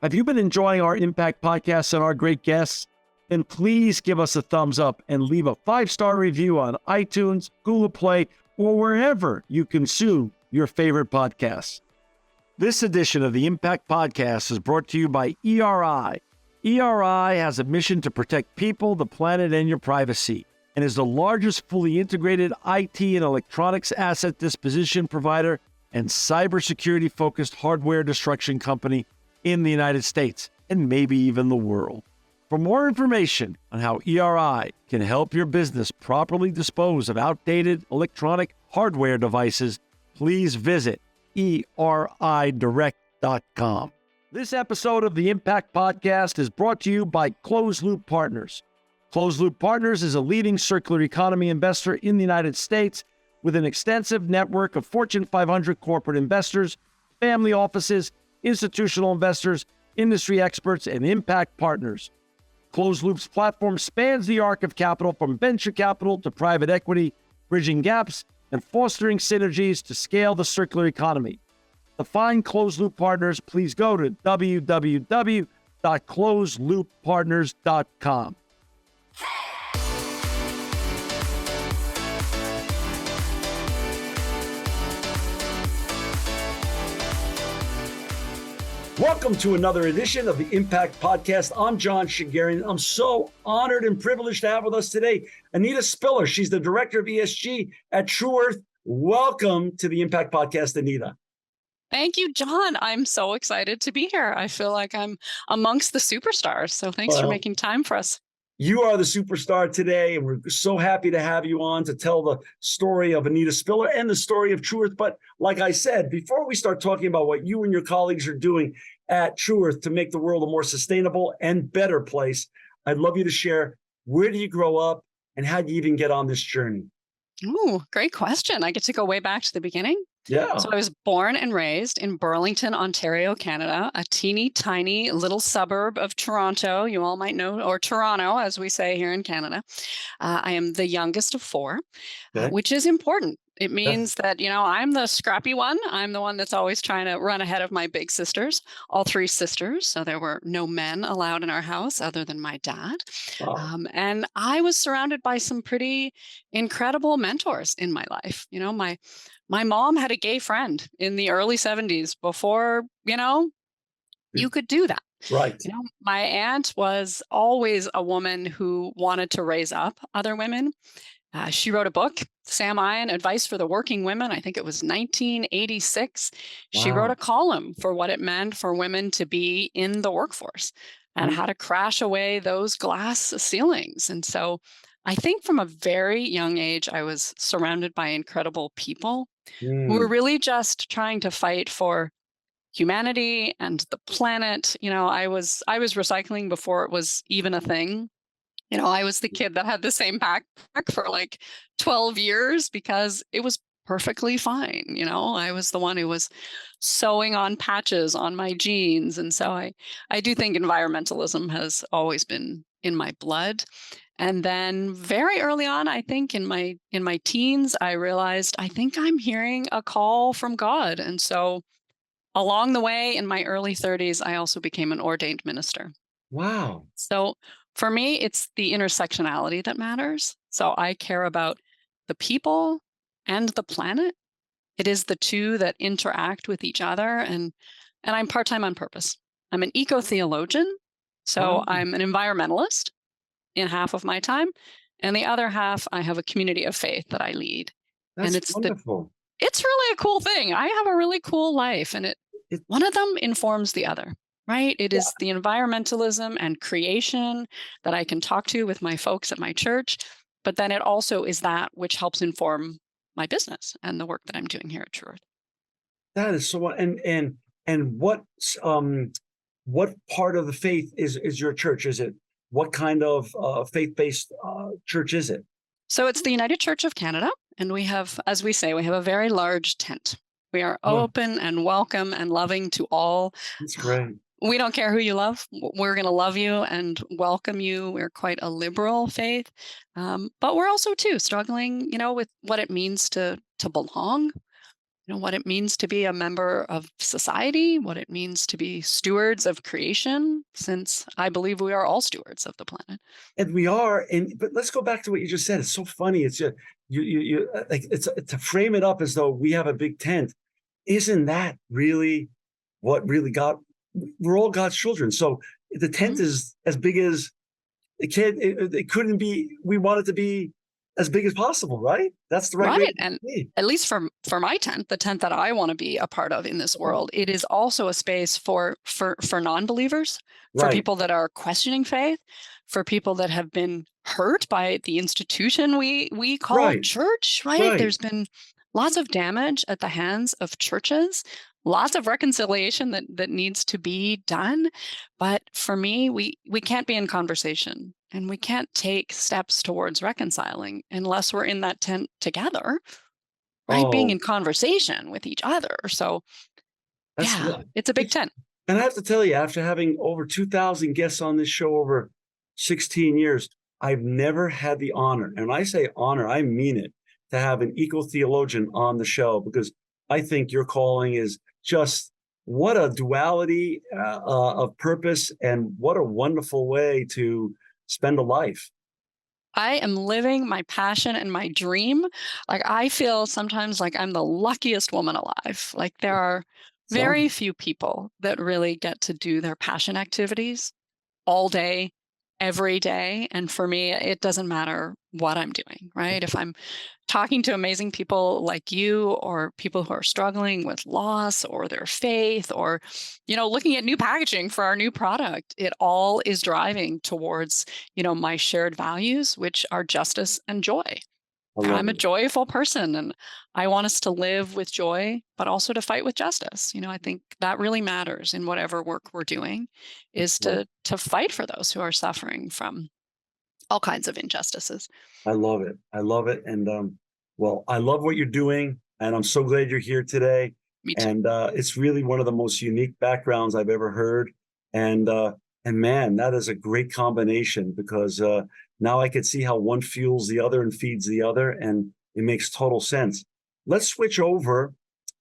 Have you been enjoying our Impact Podcasts and our great guests? Then please give us a thumbs up and leave a 5-star review on iTunes, Google Play, or wherever you consume your favorite podcasts. This edition of the Impact Podcast is brought to you by ERI. ERI has a mission to protect people, the planet, and your privacy, and is the largest fully integrated IT and electronics asset disposition provider and cybersecurity-focused hardware destruction company in the United States, and maybe even the world. For more information on how ERI can help your business properly dispose of outdated electronic hardware devices, please visit eridirect.com. This episode of the Impact Podcast is brought to you by Closed Loop Partners. Closed Loop Partners is a leading circular economy investor in the United States with an extensive network of Fortune 500 corporate investors, family offices, institutional investors, industry experts, and impact partners. Closed Loop's platform spans the arc of capital from venture capital to private equity, bridging gaps and fostering synergies to scale the circular economy. To find Closed Loop Partners, please go to www.closedlooppartners.com. Welcome to another edition of the Impact Podcast. I'm John Shigarian. I'm so honored and privileged to have with us today Anita Spiller. She's the Director of ESG at True Earth. Welcome to the Impact Podcast, Anita. Thank you, John. I'm so excited to be here. I feel like I'm amongst the superstars. So thanks for making time for us. You are the superstar today, and we're so happy to have you on to tell the story of Anita Spiller and the story of True Earth. But like I said, before we start talking about what you and your colleagues are doing at True Earth to make the world a more sustainable and better place, I'd love you to share, where do you grow up and how do you even get on this journey? Ooh, great question. I get to go way back to the beginning. Yeah. So I was born and raised in Burlington, Ontario, Canada, a teeny tiny little suburb of Toronto. You all might know, or Toronto, as we say here in Canada. I am the youngest of four, which is important. It means that, I'm the scrappy one. I'm the one that's always trying to run ahead of my big sisters, all three sisters. So there were no men allowed in our house other than my dad. Wow. And I was surrounded by some pretty incredible mentors in my life. My mom had a gay friend in the early 70s before, you could do that. Right. My aunt was always a woman who wanted to raise up other women. She wrote a book, Sam Ian, Advice for the Working Women. I think it was 1986. Wow. She wrote a column for what it meant for women to be in the workforce and how to crash away those glass ceilings. And so I think from a very young age, I was surrounded by incredible people who were really just trying to fight for humanity and the planet. I was recycling before it was even a thing. I was the kid that had the same backpack for like 12 years because it was perfectly fine. I was the one who was sewing on patches on my jeans. And so I do think environmentalism has always been in my blood. And then very early on, I think in my teens, I realized I think I'm hearing a call from God. And so along the way in my early 30s, I also became an ordained minister. Wow. So for me, it's the intersectionality that matters. So I care about the people and the planet. It is the two that interact with each other. And I'm part-time on purpose. I'm an eco-theologian. So I'm an environmentalist in half of my time. And the other half, I have a community of faith that I lead. That's and it's wonderful. It's really a cool thing. I have a really cool life. And one of them informs the other. Right? It is the environmentalism and creation that I can talk to with my folks at my church, but then it also is that which helps inform my business and the work that I'm doing here at True Earth. That is so. And what part of the faith is your church? Is it what kind of faith-based church is it? So it's the United Church of Canada, and we have, as we say, we have a very large tent. We are open and welcome and loving to all. That's great. We don't care who you love. We're going to love you and welcome you. We're quite a liberal faith, but we're also too struggling, with what it means to belong. what it means to be a member of society, what it means to be stewards of creation, since I believe we are all stewards of the planet. And we are, but let's go back to what you just said. It's so funny. It's just like it's to frame it up as though we have a big tent. Isn't that really what really got? We're all God's children. So the tent Mhm. is as big as it can. It couldn't be. We want it to be as big as possible, right? That's the right way Right. to And be. at least for my tent, the tent that I want to be a part of in this Yeah. world, it is also a space for non-believers, for Right, people that are questioning faith, for people that have been hurt by the institution we call right, church, right? right. There's been lots of damage at the hands of churches, lots of reconciliation that needs to be done. But for me, we can't be in conversation and we can't take steps towards reconciling unless we're in that tent together, right? Being Oh, in conversation with each other. So, that's yeah, it's a big it's, tent. and I have to tell you, after having over 2,000 guests on this show over 16 years, I've never had the honor, and I say honor, I mean it, to have an eco theologian on the show because I think your calling is just what a duality of purpose and what a wonderful way to spend a life. I am living my passion and my dream. Like, I feel sometimes like I'm the luckiest woman alive. Like, there are Sounds very few people that really get to do their passion activities all day, every day. And for me, it doesn't matter what I'm doing, right? If I'm talking to amazing people like you, or people who are struggling with loss or their faith, or looking at new packaging for our new product, it all is driving towards my shared values, which are justice and joy. I love I'm a it. joyful person, and I want us to live with joy, but also to fight with justice. I think that really matters in whatever work we're doing, That's is right. to fight for those who are suffering from all kinds of injustices. I love it. I love it. And well, I love what you're doing, and I'm so glad you're here today. Me too. And it's really one of the most unique backgrounds I've ever heard. And uh, and man, that is a great combination because now I can see how one fuels the other and feeds the other, and it makes total sense. Let's switch over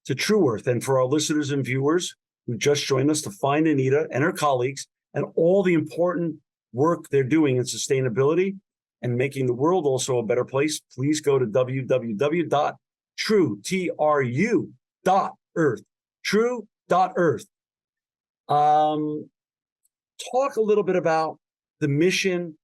to True Earth, and for our listeners and viewers who just joined us, to find Anita and her colleagues and all the important work they're doing in sustainability and making the world also a better place, please go to www.true.earth. True.earth. Um, Talk a little bit about the mission,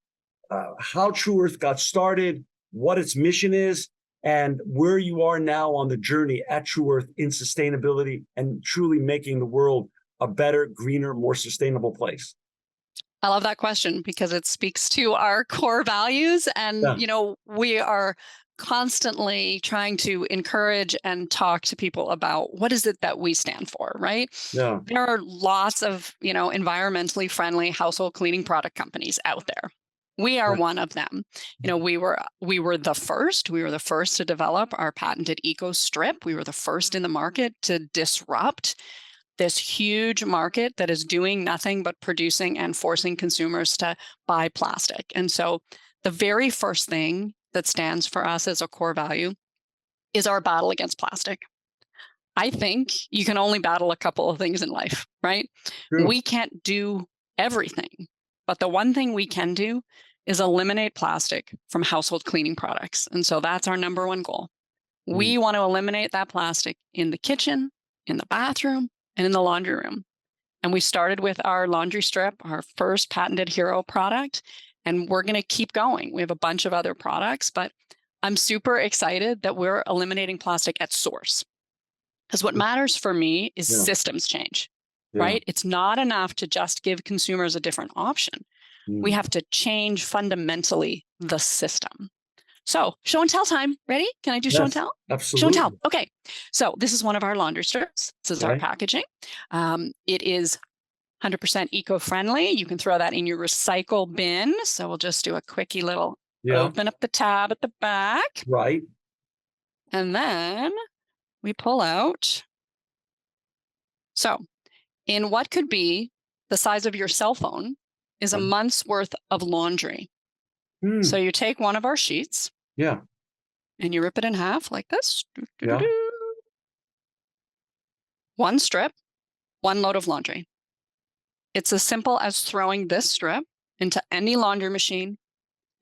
how True Earth got started, what its mission is, and where you are now on the journey at True Earth in sustainability and truly making the world a better, greener, more sustainable place. I love that question because it speaks to our core values. And, Yeah, we are constantly trying to encourage and talk to people about what is it that we stand for, right? yeah, There are lots of, environmentally friendly household cleaning product companies out there. We are yeah. one of them. We were the first. We were the first to develop our patented Eco Strip. We were the first in the market to disrupt this huge market that is doing nothing but producing and forcing consumers to buy plastic. And so the very first thing that stands for us as a core value is our battle against plastic. I think you can only battle a couple of things in life, right? True. We can't do everything, but the one thing we can do is eliminate plastic from household cleaning products. And so that's our number one goal. Mm, We want to eliminate that plastic in the kitchen, in the bathroom, and in the laundry room. And we started with our laundry strip, our first patented hero product, and we're going to keep going. We have a bunch of other products, but I'm super excited that we're eliminating plastic at source. Because what matters for me is yeah, systems change, yeah. right? It's not enough to just give consumers a different option. We Mm. have to change fundamentally the system. So, show and tell time. Ready? Can I do show and Yes, tell? Show and tell. absolutely. Okay. So, this is one of our laundry strips. This is our Okay. packaging. It is 100% eco friendly. You can throw that in your recycle bin. So, we'll just do a quickie little Yeah, open up the tab at the back. right. And then we pull out. So, in what could be the size of your cell phone is a Right. month's worth of laundry. So, Mm, you take one of our sheets yeah, and you rip it in half like this. yeah. One strip, one load of laundry. It's as simple as throwing this strip into any laundry machine,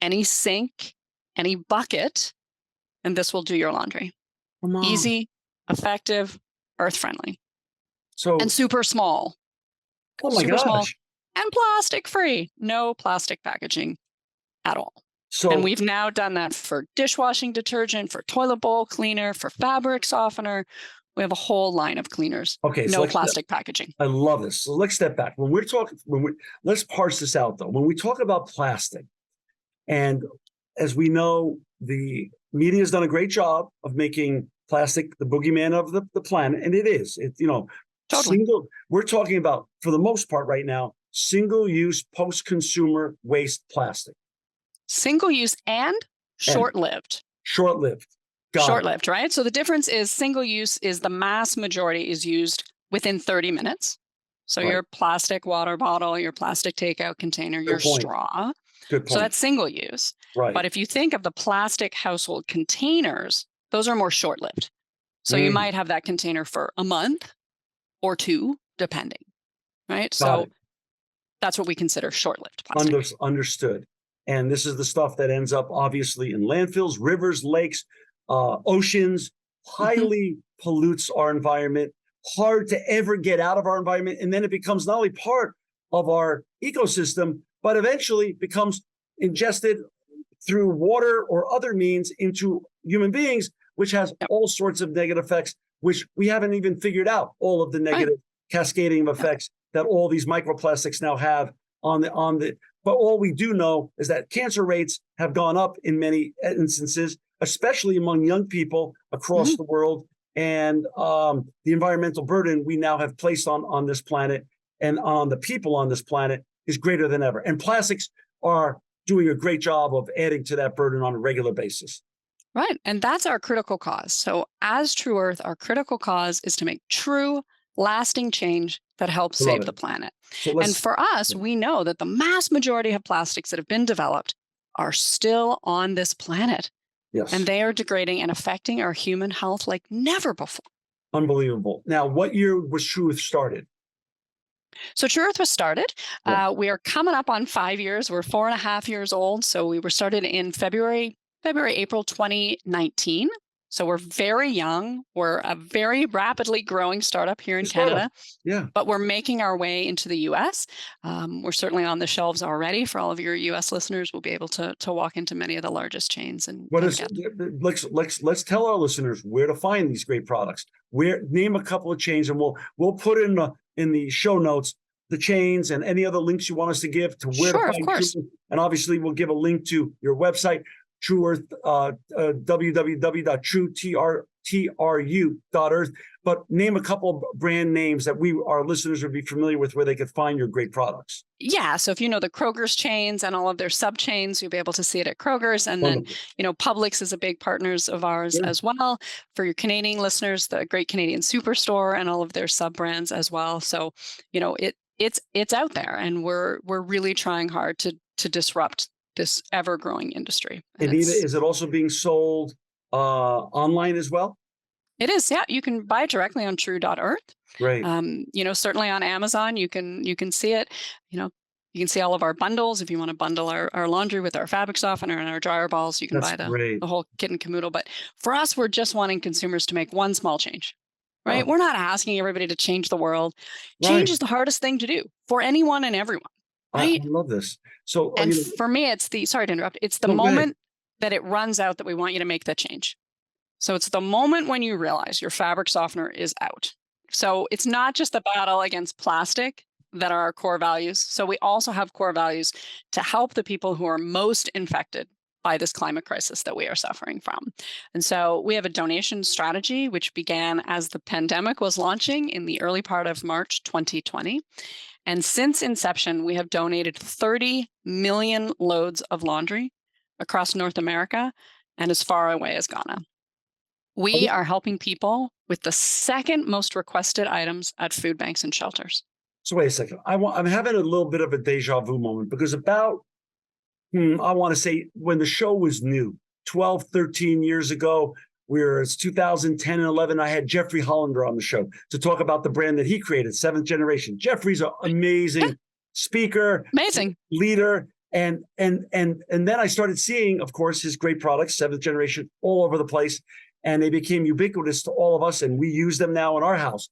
any sink, any bucket, and this will do your laundry. Come on. Easy, effective, earth-friendly, So, and super small. oh my Super small gosh. and plastic-free. No plastic packaging at all. And So, we've now done that for dishwashing detergent, for toilet bowl cleaner, for fabric softener. We have a whole line of cleaners. okay, so No plastic packaging. I love this. So let's step back. Let's parse this out though. When we talk about plastic, and as we know, the media has done a great job of making plastic the boogeyman of the planet, and it is. Totally. We're talking about, for the most part right now, single-use post-consumer waste plastic. Single use and short-lived. Short-lived. Got it. Short-lived, right? So the difference is single use is the mass majority is used within 30 minutes. So Right. your plastic water bottle, your plastic takeout container, your point. straw. Good So point. that's single use. Right. But if you think of the plastic household containers, those are more short-lived. So you might have that container for a month or two, depending, right? Got So it. that's what we consider short-lived plastic. Understood. And this is the stuff that ends up obviously in landfills, rivers, lakes, oceans, highly pollutes our environment, hard to ever get out of our environment. And then it becomes not only part of our ecosystem, but eventually becomes ingested through water or other means into human beings, which has all sorts of negative effects, which we haven't even figured out all of the negative cascading of effects that all these microplastics now have on the. But all we do know is that cancer rates have gone up in many instances, especially among young people across the world. And the environmental burden we now have placed on this planet and on the people on this planet is greater than ever. And plastics are doing a great job of adding to that burden on a regular basis. Right. And that's our critical cause. So as True Earth, our critical cause is to make true, lasting change that helps save the planet. So and for us, we know that the mass majority of plastics that have been developed are still on this planet. Yes. And they are degrading and affecting our human health like never before. Unbelievable. Now, what year was True Earth started? So True Earth was started. We are coming up on 5 years. We're 4.5 years old. So we were started in April 2019. So we're very young. We're a very rapidly growing startup here in Canada. Yeah. But we're making our way into the US. We're certainly on the shelves already. For all of your US listeners, we'll be able to walk into many of the largest chains. And let's tell our listeners where to find these great products. Name a couple of chains, and we'll put in the show notes the chains and any other links you want us to give to where to find. Of course. And obviously, we'll give a link to your website, True Earth, www.truetru.earth. But name a couple of brand names that our listeners would be familiar with where they could find your great products. Yeah. So if you know the Kroger's chains and all of their sub chains, you'll be able to see it at Kroger's. And then, Publix is a big partners of ours as well. For your Canadian listeners, the Great Canadian Superstore and all of their sub brands as well. So, it's out there, and we're really trying hard to disrupt this ever-growing industry. Anita, is it also being sold online as well? It is, yeah. You can buy it directly on true.earth. Great. Certainly on Amazon, you can see it. You can see all of our bundles. If you want to bundle our laundry with our fabric softener and our dryer balls, you can buy the whole kit and caboodle. But for us, we're just wanting consumers to make one small change, right? We're not asking everybody to change the world. Change is the hardest thing to do for anyone and everyone. Right? I love this. So, and for me, sorry to interrupt. It's the moment that it runs out that we want you to make that change. So it's the moment when you realize your fabric softener is out. So it's not just the battle against plastic that are our core values. So we also have core values to help the people who are most infected by this climate crisis that we are suffering from. And so we have a donation strategy, which began as the pandemic was launching in the early part of March 2020. And since inception, we have donated 30 million loads of laundry across North America and as far away as Ghana. We are helping people with the second most requested items at food banks and shelters. So wait a second. I'm having a little bit of a deja vu moment because I want to say when the show was new, 12, 13 years ago, it's 2010 and 11. I had Jeffrey Hollander on the show to talk about the brand that he created, Seventh Generation. Jeffrey's an amazing speaker, Amazing. leader. And then I started seeing, of course, his great products, Seventh Generation, all over the place. And they became ubiquitous to all of us. And we use them now in our house.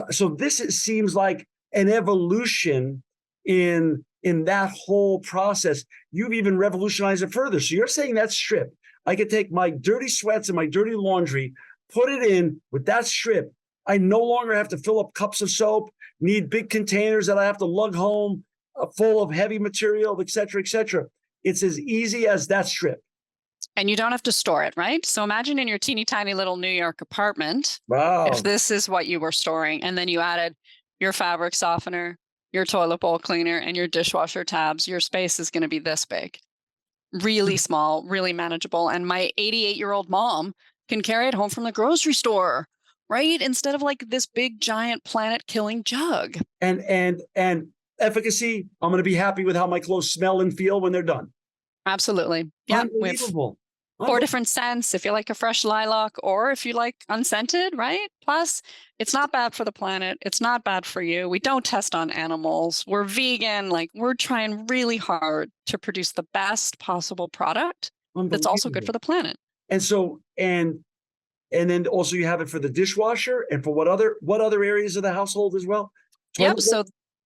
So this seems like an evolution in that whole process. You've even revolutionized it further. So you're saying that strip, I could take my dirty sweats and my dirty laundry, put it in with that strip. I no longer have to fill up cups of soap, need big containers that I have to lug home full of heavy material, et cetera, et cetera. It's as easy as that strip. And you don't have to store it, right? So imagine in your teeny tiny little New York apartment, Wow. if this is what you were storing, and then you added your fabric softener, your toilet bowl cleaner, and your dishwasher tabs, your space is going to be this big. Really small, really manageable. And my 88-year-old mom can carry it home from the grocery store, right? Instead of like this big, giant planet-killing jug. And efficacy, I'm going to be happy with how my clothes smell and feel when they're done. Absolutely. Yeah. Unbelievable. 4 different scents if you like a fresh lilac or if you like unscented, right? Plus, it's not bad for the planet. It's not bad for you. We don't test on animals. We're vegan. Like, we're trying really hard to produce the best possible product that's also good for the planet. And so, and then also you have it for the dishwasher and for what other areas of the household as well? Yep.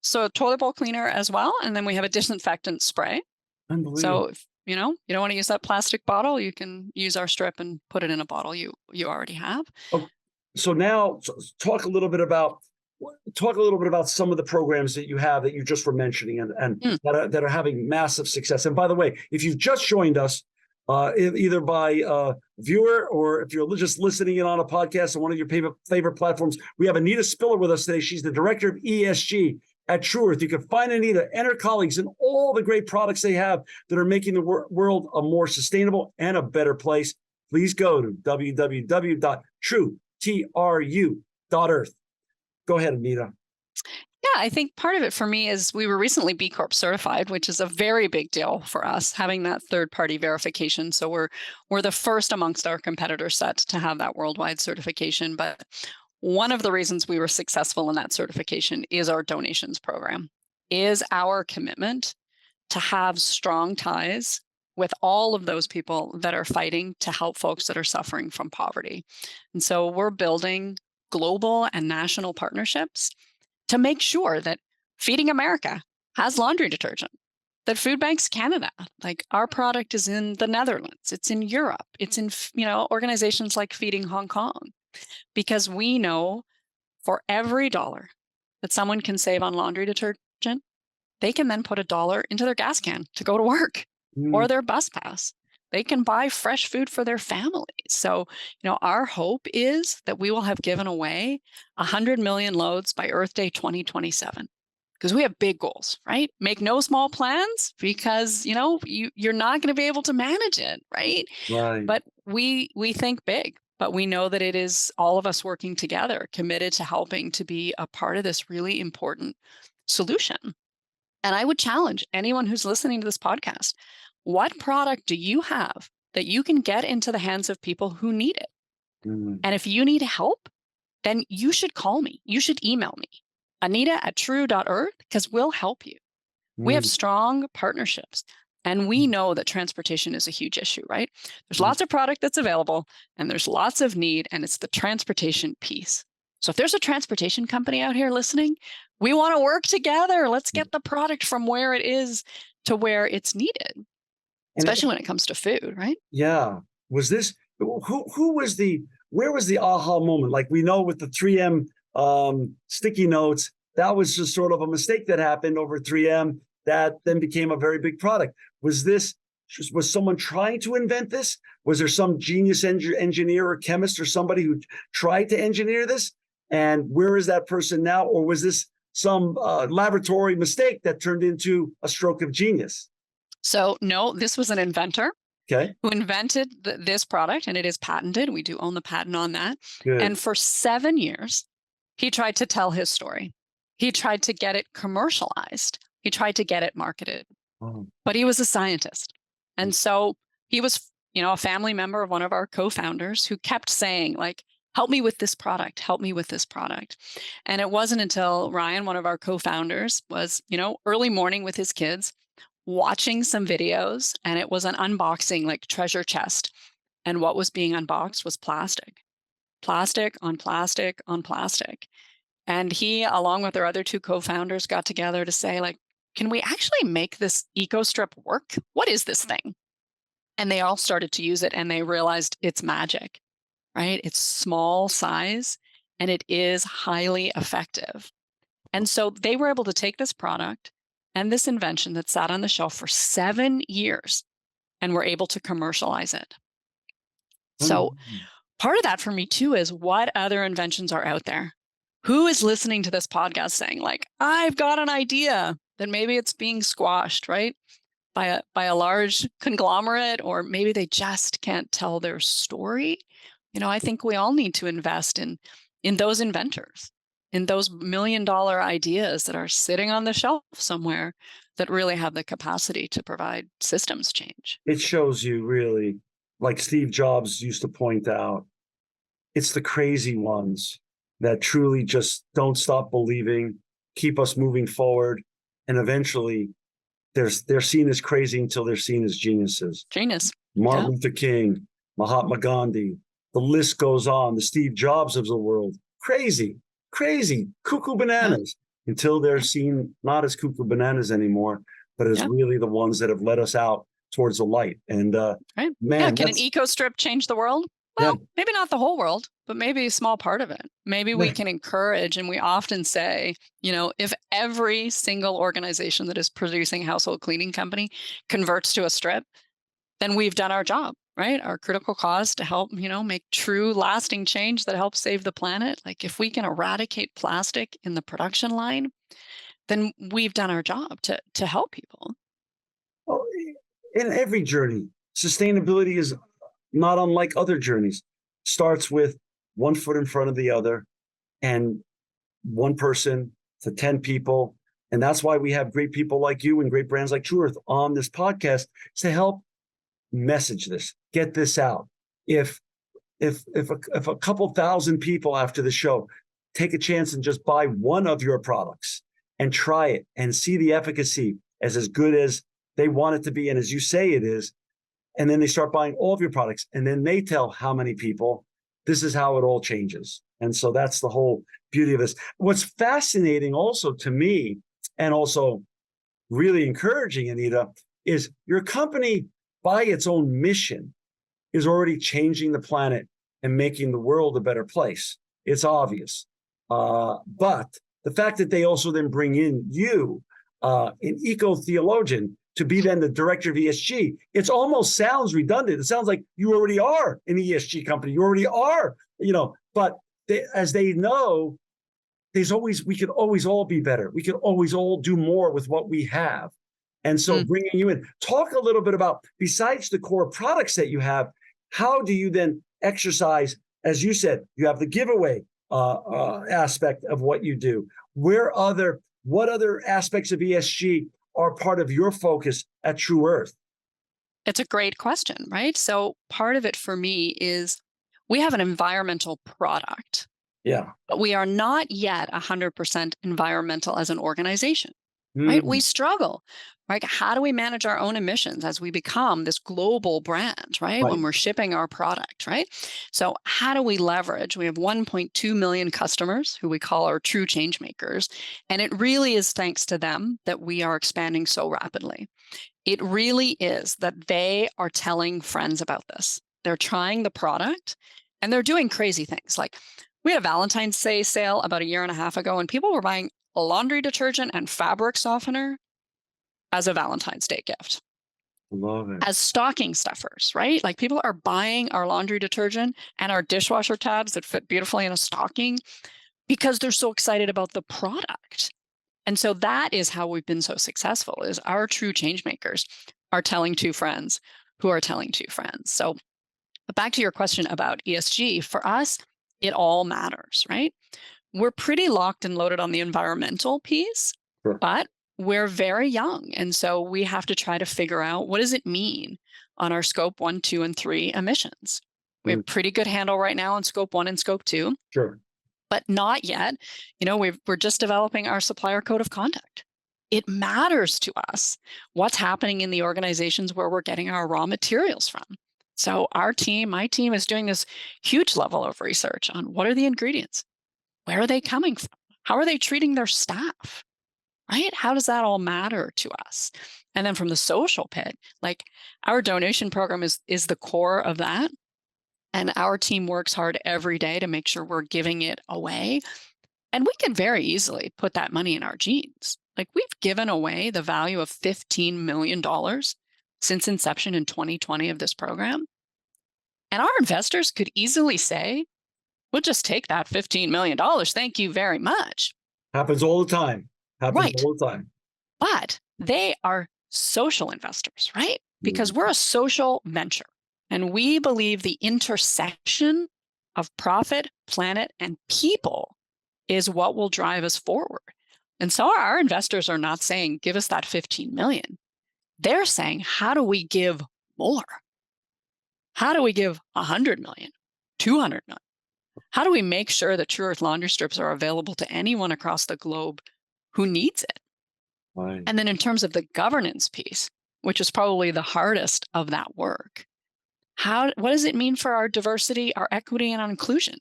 So toilet bowl cleaner as well. And then we have a disinfectant spray. Unbelievable. So if you don't want to use that plastic bottle, you can use our strip and put it in a bottle you already have. Oh, so now talk a little bit about some of the programs that you have that you just were mentioning and that are having massive success. And by the way, if you've just joined us, either by viewer or if you're just listening in on a podcast on one of your favorite platforms, we have Anita Spiller with us today. She's the director of ESG at Trueworth. You can find Anita and her colleagues and all the great products they have that are making the world a more sustainable and a better place. Please go to www.true.earth. Go ahead, Anita. Yeah, I think part of it for me is we were recently B Corp certified, which is a very big deal for us, having that third-party verification. So we're the first amongst our competitor set to have that worldwide certification. But one of the reasons we were successful in that certification is our donations program, is our commitment to have strong ties with all of those people that are fighting to help folks that are suffering from poverty. And so we're building global and national partnerships to make sure that Feeding America has laundry detergent, that Food Banks Canada, like our product is in the Netherlands, it's in Europe, it's in, organizations like Feeding Hong Kong, because we know for every dollar that someone can save on laundry detergent, they can then put $1 into their gas can to go to work or their bus pass. They can buy fresh food for their families. So, our hope is that we will have given away 100 million loads by Earth Day 2027, because we have big goals, right? Make no small plans because, you're not going to be able to manage it, right? Right. But we think big, but we know that it is all of us working together, committed to helping to be a part of this really important solution. And I would challenge anyone who's listening to this podcast, what product do you have that you can get into the hands of people who need it? And if you need help, then you should call me. You should email me, Anita@true.earth, because we'll help you. We have strong partnerships, and we know that transportation is a huge issue, right? There's lots of product that's available, and there's lots of need, and it's the transportation piece. So if there's a transportation company out here listening, we want to work together. Let's get the product from where it is to where it's needed. Especially when it comes to food, right? Yeah. Was this, where was the aha moment? Like we know with the 3M sticky notes, that was just sort of a mistake that happened over 3M that then became a very big product. Was someone trying to invent this? Was there some genius engineer or chemist or somebody who tried to engineer this? And where is that person now? Or was this some laboratory mistake that turned into a stroke of genius? So no, this was an inventor who invented this product, and it is patented. We do own the patent on that. Good. And for 7 years, he tried to tell his story. He tried to get it commercialized. He tried to get it marketed. But he was a scientist. And so he was a family member of one of our co-founders who kept saying, like, help me with this product, help me with this product. And it wasn't until Ryan, one of our co-founders, was, early morning with his kids, watching some videos, and it was an unboxing, like treasure chest. And what was being unboxed was plastic on plastic on plastic. And he, along with our other two co-founders, got together to say, like, can we actually make this eco strip work? What is this thing? And they all started to use it, and they realized it's magic, right? It's small size and it is highly effective. And so they were able to take this product and this invention that sat on the shelf for 7 years and were able to commercialize it. So part of that for me too is, what other inventions are out there? Who is listening to this podcast saying, like, I've got an idea, then maybe it's being squashed, right? By a large conglomerate, or maybe they just can't tell their story. I think we all need to invest in those inventors, in those $1 million ideas that are sitting on the shelf somewhere that really have the capacity to provide systems change. It shows you really, like Steve Jobs used to point out, it's the crazy ones that truly just don't stop believing, keep us moving forward, and eventually they're seen as crazy until they're seen as geniuses. Genius. Martin Luther King, Mahatma Gandhi, the list goes on, the Steve Jobs of the world. Crazy, cuckoo bananas, until they're seen not as cuckoo bananas anymore, but as really the ones that have led us out towards the light. And man, can an eco strip change the world? Well, maybe not the whole world, but maybe a small part of it. Maybe we can encourage, and we often say, if every single organization that is producing household cleaning company converts to a strip, then we've done our job, right? Our critical cause to help, make true lasting change that helps save the planet. Like, if we can eradicate plastic in the production line, then we've done our job to help people. Well, in every journey, sustainability is not unlike other journeys. Starts with one foot in front of the other, and one person to 10 people. And that's why we have great people like you and great brands like True Earth on this podcast to help message this, get this out. If a couple thousand people after the show take a chance and just buy one of your products and try it and see the efficacy as good as they want it to be, and as you say it is, and then they start buying all of your products, and then they tell how many people, this is how it all changes. And so that's the whole beauty of this. What's fascinating also to me, and also really encouraging, Anita, is your company, by its own mission, is already changing the planet and making the world a better place. It's obvious. But the fact that they also then bring in you, an eco-theologian, to be then the director of ESG, it almost sounds redundant. It sounds like you already are an ESG company. You already are, but as they know, we could always all be better. We could always all do more with what we have. And so bringing you in, talk a little bit about, besides the core products that you have, how do you then exercise, as you said, you have the giveaway aspect of what you do. What other aspects of ESG are part of your focus at True Earth? It's a great question, right? So part of it for me is, we have an environmental product. Yeah. But we are not yet 100% environmental as an organization, right? We struggle, right? How do we manage our own emissions as we become this global brand, right? When we're shipping our product, right? So how do we leverage? We have 1.2 million customers who we call our true change makers. And it really is thanks to them that we are expanding so rapidly. It really is that they are telling friends about this. They're trying the product and they're doing crazy things. Like, we had a Valentine's Day sale about 1.5 years ago, and people were buying laundry detergent and fabric softener as a Valentine's Day gift. Love it. As stocking stuffers, right? Like, people are buying our laundry detergent and our dishwasher tabs that fit beautifully in a stocking because they're so excited about the product. And so that is how we've been so successful, is our true change makers are telling two friends who are telling two friends. So back to your question about ESG, for us, it all matters, right? We're pretty locked and loaded on the environmental piece, but we're very young. And so we have to try to figure out, what does it mean on our scope 1, 2, and 3 emissions. We have Mm. pretty good handle right now on scope 1 and scope 2, Sure. but not yet. We're just developing our supplier code of conduct. It matters to us what's happening in the organizations where we're getting our raw materials from. So my team is doing this huge level of research on what are the ingredients? Where are they coming from? How are they treating their staff? Right? How does that all matter to us? And then from the social pit, like our donation program is the core of that. And our team works hard every day to make sure we're giving it away. And we can very easily put that money in our jeans. Like we've given away the value of $15 million since inception in 2020 of this program. And our investors could easily say, we'll just take that $15 million. Thank you very much. Happens all the time. Happens Right. all the time. But they are social investors, right? Because Mm. we're a social venture. And we believe the intersection of profit, planet, and people is what will drive us forward. And so our investors are not saying, give us that 15 million. They're saying, how do we give more? How do we give 100 million, 200 million? How do we make sure that True Earth laundry strips are available to anyone across the globe who needs it? Right. And then in terms of the governance piece, which is probably the hardest of that work, what does it mean for our diversity, our equity, and our inclusion?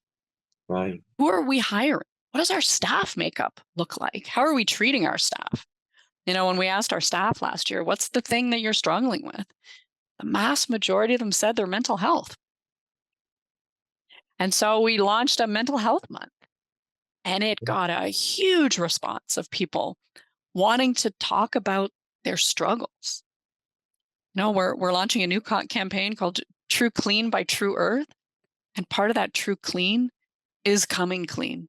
Right. Who are we hiring? What does our staff makeup look like? How are we treating our staff? When we asked our staff last year, what's the thing that you're struggling with? The mass majority of them said their mental health. And so we launched a mental health month, and it got a huge response of people wanting to talk about their struggles. We're launching a new campaign called True Clean by True Earth. And part of that True Clean is coming clean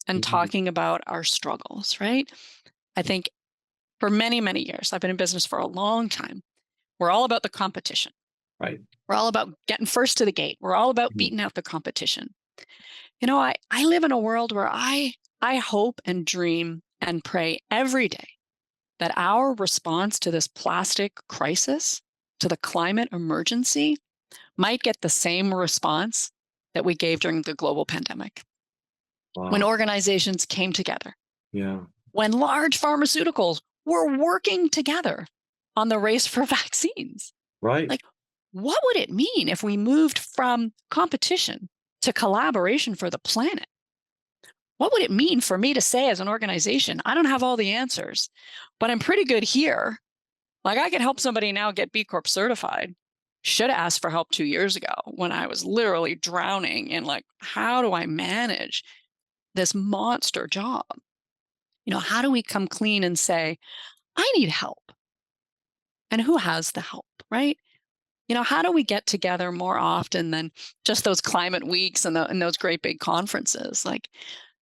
and talking about our struggles, right? I think for many, many years, I've been in business for a long time. We're all about the competition. Right. We're all about getting first to the gate. We're all about beating out the competition. I live in a world where I hope and dream and pray every day that our response to this plastic crisis, to the climate emergency, might get the same response that we gave during the global pandemic. Wow. When organizations came together. Yeah. When large pharmaceuticals were working together on the race for vaccines. Right. Like, what would it mean if we moved from competition to collaboration for the planet? What would it mean for me to say as an organization, I don't have all the answers, but I'm pretty good here. Like I can help somebody now get B Corp certified. Should have asked for help 2 years ago when I was literally drowning in how do I manage this monster job? How do we come clean and say, I need help? And who has the help, right? How do we get together more often than just those climate weeks and those great big conferences?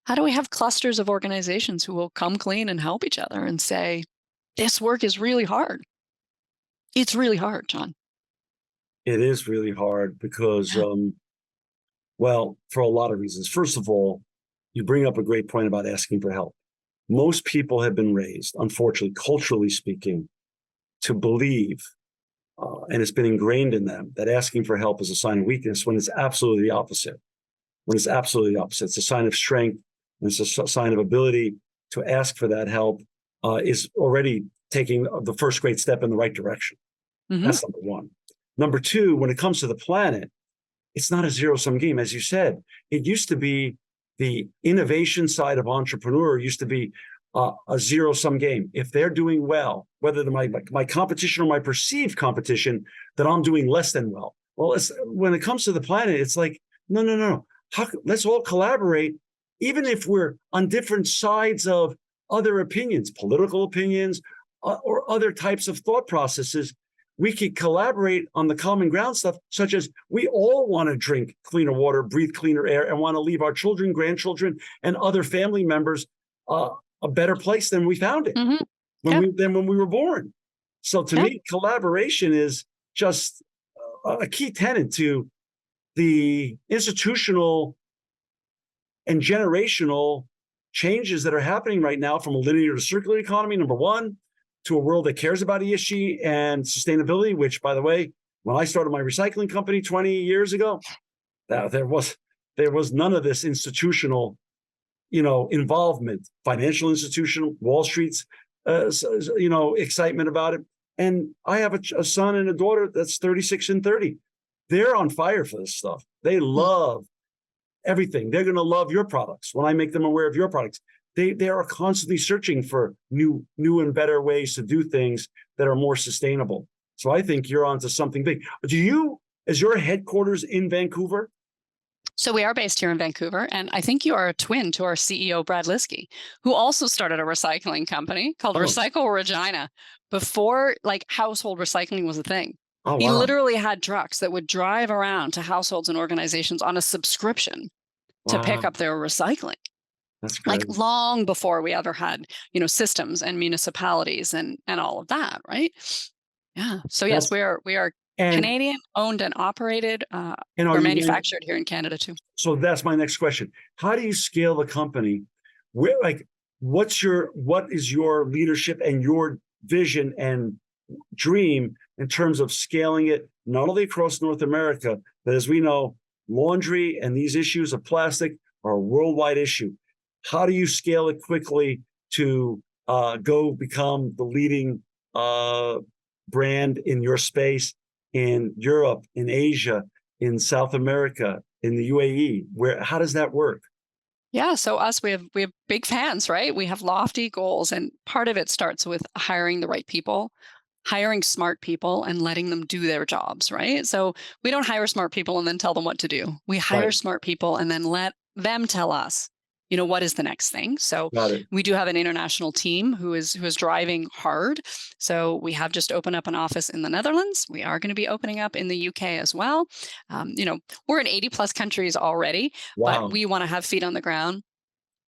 How do we have clusters of organizations who will come clean and help each other and say, this work is really hard. It's really hard, John. It is really hard because, Yeah. well, for a lot of reasons. First of all, you bring up a great point about asking for help. Most people have been raised, unfortunately, culturally speaking, to believe, and it's been ingrained in them, that asking for help is a sign of weakness when it's absolutely the opposite. It's a sign of strength, and it's a sign of ability to ask for that help is already taking the first great step in the right direction. Mm-hmm. That's number one. Number two, when it comes to the planet, it's not a zero-sum game. As you said, it used to be the innovation side of entrepreneur used to be a zero-sum game. If they're doing well, whether they're my competition or my perceived competition, then I'm doing less than well. Well, when it comes to the planet, it's like, no. Let's all collaborate, even if we're on different sides of other opinions, political opinions, or other types of thought processes. We could collaborate on the common ground stuff, such as we all want to drink cleaner water, breathe cleaner air, and want to leave our children, grandchildren, and other family members a better place than we found it when we were born. So to me, collaboration is just a key tenet to the institutional and generational changes that are happening right now, from a linear to circular economy, number one, to a world that cares about ESG and sustainability, which, by the way, When I started my recycling company 20 years ago, there was none of this institutional, involvement, financial institution, Wall Street's, excitement about it. And I have a son and a daughter that's 36 and 30. They're on fire for this stuff. They Mm. love everything. They're going to love your products when I make them aware of your products. They are constantly searching for new and better ways to do things that are more sustainable. So I think you're onto something big. Is your headquarters in Vancouver? So we are based here in Vancouver, and I think you are a twin to our CEO, Brad Liskey, who also started a recycling company called Oh, Recycle Regina before like household recycling was a thing. oh He wow. literally had trucks that would drive around to households and organizations on a subscription to pick Wow. up their recycling, That's like great. long before we ever had, systems and municipalities and all of that, right? Yeah. So yes, That's we are and Canadian owned and operated. and are We're you manufactured here in Canada too. so that's my next question. How do you scale the company? Where like what is your leadership and your vision and dream in terms of scaling it not only across North America, but as we know, laundry and these issues of plastic are a worldwide issue. How do you scale it quickly to go become the leading brand in your space in Europe, in Asia, in South America, in the UAE? How does that work? Yeah, so we have big fans, right? We have lofty goals, and part of it starts with hiring the right people, hiring smart people and letting them do their jobs, right? So we don't hire smart people and then tell them what to do. We hire Right. smart people and then let them tell us, what is the next thing. So Got it. we do have an international team who is driving hard. So we have just opened up an office in the Netherlands. We are going to be opening up in the UK as well. We're in 80 plus countries already, but Wow. we want to have feet on the ground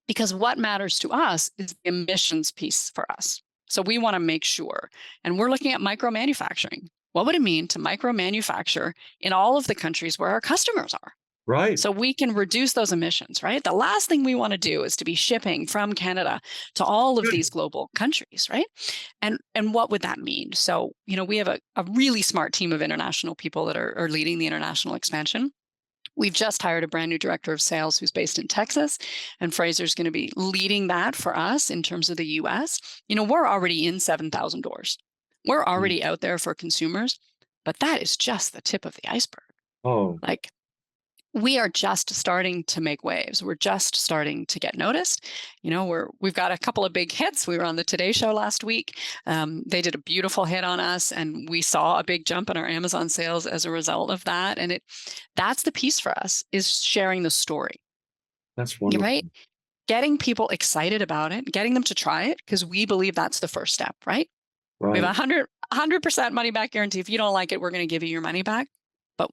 because what matters to us is the emissions piece for us. So we want to make sure, and we're looking at micro manufacturing. What would it mean to micro manufacture in all of the countries where our customers are? Right. So we can reduce those emissions, right? The last thing we want to do is to be shipping from Canada to all of these global countries, right? And what would that mean? So, we have a really smart team of international people that are leading the international expansion. We've just hired a brand new director of sales who's based in Texas, and Fraser's going to be leading that for us in terms of the US. We're already in 7,000 doors. We're Mm. already out there for consumers, but that is just the tip of the iceberg. Oh, Like, we are just starting to make waves. We're just starting to get noticed. We've got a couple of big hits. We were on the Today Show last week. They did a beautiful hit on us, and we saw a big jump in our Amazon sales as a result of that. And that's the piece for us, is sharing the story. that's You're wonderful. right. Getting people excited about it, getting them to try it, because we believe that's the first step, right? We have Right. 100% money back guarantee. If you don't like it, we're going to give you your money back. But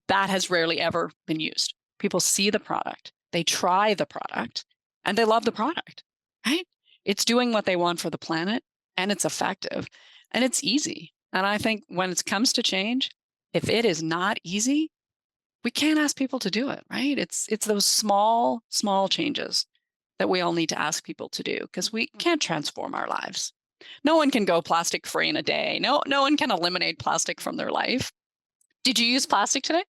that has rarely ever been used. People see the product, they try the product, and they love the product, right? It's doing what they want for the planet, and it's effective, and it's easy. And I think when it comes to change, if it is not easy, we can't ask people to do it, right? It's those small changes that we all need to ask people to do, because we can't transform our lives. No one can go plastic free in a day. No one can eliminate plastic from their life. Did you use plastic today?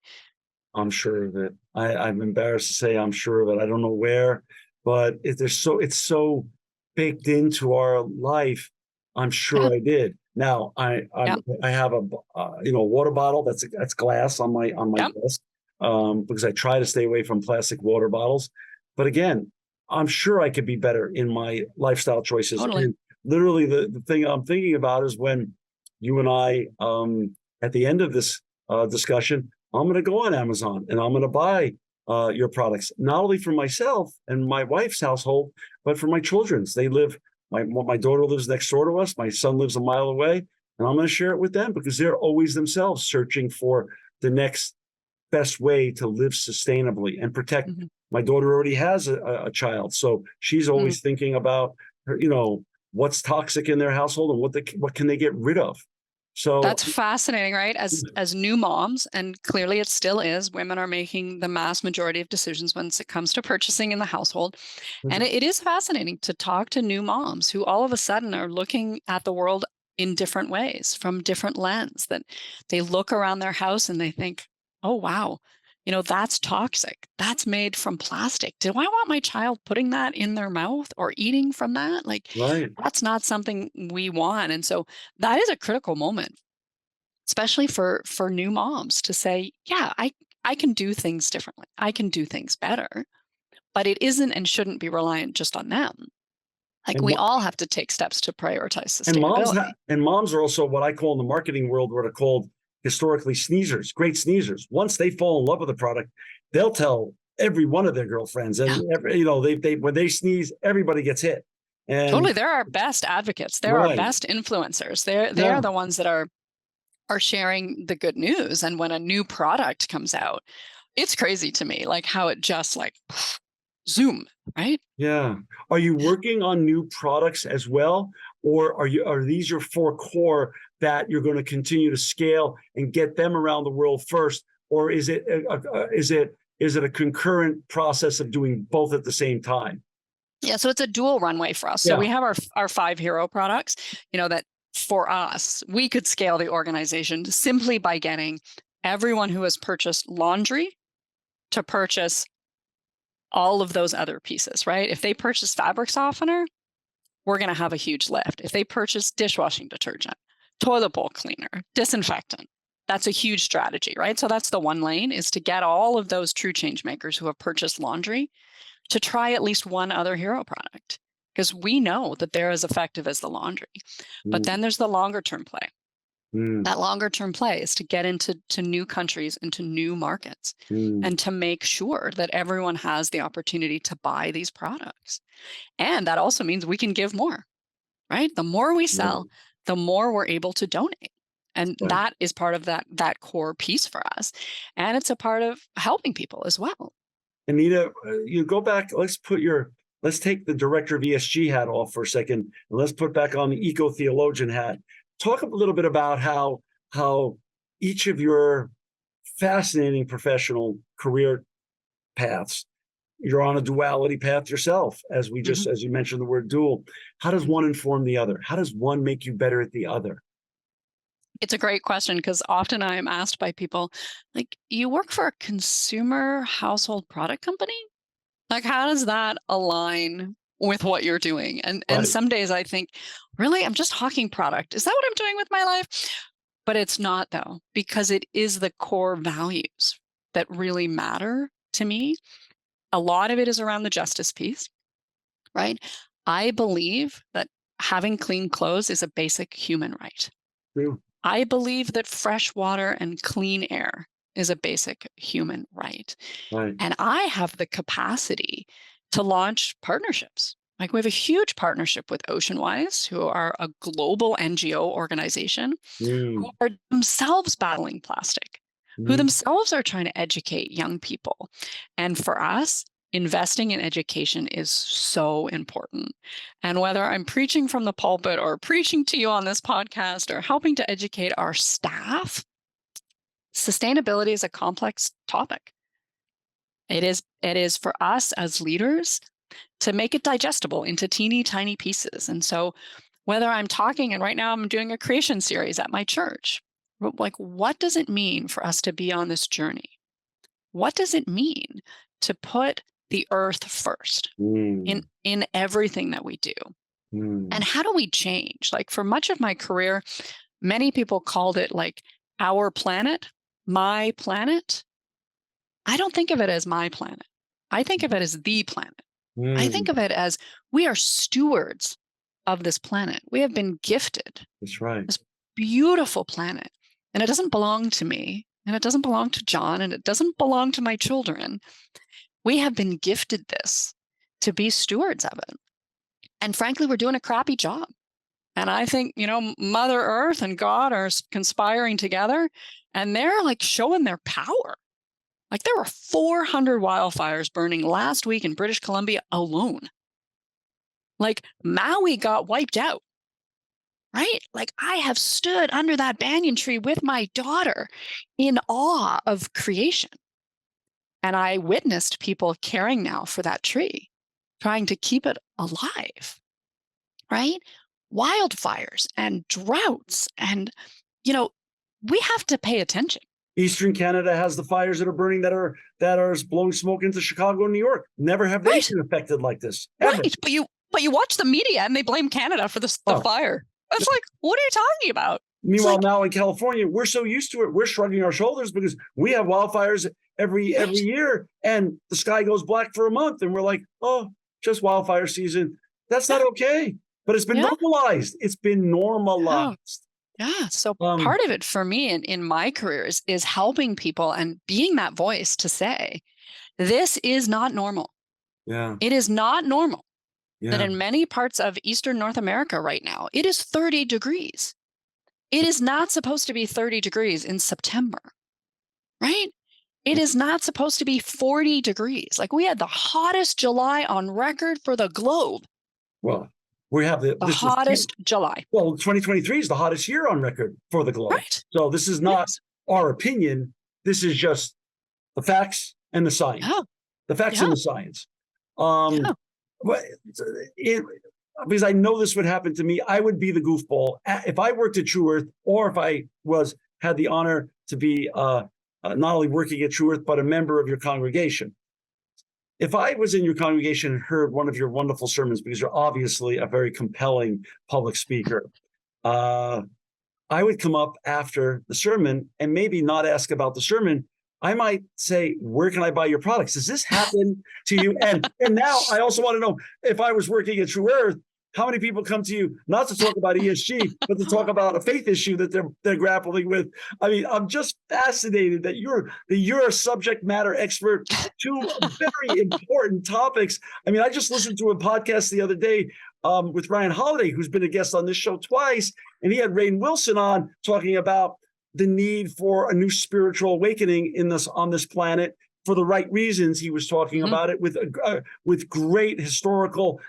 I'm sure of it. I'm embarrassed to say I'm sure of it. I don't know where, but it's so baked into our life. I'm Yeah. sure I did. Now Yeah. I have a water bottle that's glass on my Yeah. desk because I try to stay away from plastic water bottles. But again, I'm sure I could be better in my lifestyle choices. Totally. And literally, the thing I'm thinking about is when you and I at the end of this discussion, I'm going to go on Amazon and I'm going to buy your products, not only for myself and my wife's household, but for my children's. My daughter lives next door to us. My son lives a mile away, and I'm going to share it with them because they're always themselves searching for the next best way to live sustainably and protect. Mhm. My daughter already has a child, so she's Mm. always thinking about her, what's toxic in their household and what can they get rid of. So That's fascinating, right? As new moms, and clearly it still is, women are making the mass majority of decisions when it comes to purchasing in the household. And it is fascinating to talk to new moms who all of a sudden are looking at the world in different ways, from different lens, that they look around their house and they think, oh, wow, that's toxic. That's made from plastic. Do I want my child putting that in their mouth or eating from that? Like, Right. that's not something we want. And so that is a critical moment, especially for new moms, to say, yeah, I can do things differently. I can do things better, but it isn't and shouldn't be reliant just on them. Like, And we mo- all have to take steps to prioritize and sustainability. moms are also what I call in the marketing world what are called historically sneezers, great sneezers. Once they fall in love with the product, they'll tell every one of their girlfriends, and Yeah, they when they sneeze, everybody gets hit. And totally. They're our best advocates. They're our right, best influencers. They yeah, are the ones that are sharing the good news. And when a new product comes out, it's crazy to me, like how it just like zoom, right? yeah. Are you working on new products as well, or are these your four core that you're going to continue to scale and get them around the world first, or is it a concurrent process of doing both at the same time? Yeah, so it's a dual runway for us. So Yeah. we have our 5 hero products, that for us, we could scale the organization simply by getting everyone who has purchased laundry to purchase all of those other pieces, right? If they purchase fabric softener, we're going to have a huge lift. If they purchase dishwashing detergent, toilet bowl cleaner, disinfectant, that's a huge strategy, right? So that's the one lane, is to get all of those true change makers who have purchased laundry to try at least one other hero product, because we know that they're as effective as the laundry. But Mm, then there's the longer term play. mm, That longer term play is to get into new countries, into new markets, mm, and to make sure that everyone has the opportunity to buy these products. And that also means we can give more, right? The more we right, sell, the more we're able to donate. And right. that is part of that core piece for us. And it's a part of helping people as well. Anita, you go back. Let's take the director of ESG hat off for a second, and let's put back on the eco theologian hat. Talk a little bit about how each of your fascinating professional career paths. You're on a duality path yourself, Mhm. as you mentioned the word dual. How does one inform the other? How does one make you better at the other? It's a great question, because often I am asked by people, like, you work for a consumer household product company? Like, how does that align with what you're doing? And Right. some days I think, really, I'm just hawking product. Is that what I'm doing with my life? But it's not, though, because it is the core values that really matter to me. A lot of it is around the justice piece, right? I believe that having clean clothes is a basic human right. True. I believe that fresh water and clean air is a basic human right. Right. And I have the capacity to launch partnerships. Like, we have a huge partnership with Oceanwise, who are a global NGO organization who Mm, are themselves battling plastic, who mm, themselves are trying to educate young people. And for us, investing in education is so important. And whether I'm preaching from the pulpit or preaching to you on this podcast or helping to educate our staff, sustainability is a complex topic. It is for us as leaders to make it digestible into teeny tiny pieces. And so whether I'm talking, and right now I'm doing a creation series at my church, like, what does it mean for us to be on this journey? What does it mean to put the earth first mm, in everything that we do? And mm. how do we change? Like, for much of my career, many people called it like our planet, my planet. I don't think of it as my planet. I think of it as the planet. I think Mm, of it as, we are stewards of this planet. We have been gifted that's right. this beautiful planet, and it doesn't belong to me, and it doesn't belong to John, and it doesn't belong to my children. We have been gifted this to be stewards of it. And frankly, we're doing a crappy job. And I think, Mother Earth and God are conspiring together, and they're like showing their power. Like, there were 400 wildfires burning last week in British Columbia alone. Like, Maui got wiped out, right? Like, I have stood under that banyan tree with my daughter in awe of creation. And I witnessed people caring now for that tree, trying to keep it alive, right? wildfires and droughts. And, you know, we have to pay attention. Eastern Canada has the fires that are burning that are blowing smoke into Chicago and New York. Never have they Right. been affected like this ever. Right. But you watch the media and they blame Canada for the Oh, fire. It's like, what are you talking about? meanwhile, like- now in California, we're so used to it. We're shrugging our shoulders because we have wildfires every year, and the sky goes black for a month, and we're like, oh, just wildfire season. That's not okay. But it's been normalized. It's been normalized. Yeah. So part of it for me in my career is helping people and being that voice to say, this is not normal. Yeah. It is not normal that Yeah. in many parts of Eastern North America right now, it is 30 degrees. It is not supposed to be 30 degrees in September, right? It is not supposed to be 40 degrees. Like, we had the hottest July on record for the globe. Well, we have The hottest July. Well, 2023 is the hottest year on record for the globe. Right. So this is not our opinion. This is just the facts and the science. Yeah. The facts and the science. Yeah. But because I know this would happen to me, I would be the goofball if I worked at True Earth, or if I had the honor to be not only working at True Earth but a member of your congregation. If I was in your congregation and heard one of your wonderful sermons, because you're obviously a very compelling public speaker, I would come up after the sermon and maybe not ask about the sermon. I might say, where can I buy your products? Does this happen to you? And now I also want to know, if I was working at True Earth, how many people come to you not to talk about ESG, but to talk about a faith issue that they're grappling with? I mean, I'm just fascinated that you're a subject matter expert, two very important topics. I mean, I just listened to a podcast the other day with Ryan Holiday, who's been a guest on this show twice, and he had Rainn Wilson on talking about the need for a new spiritual awakening on this planet for the right reasons. He was talking about it with great historical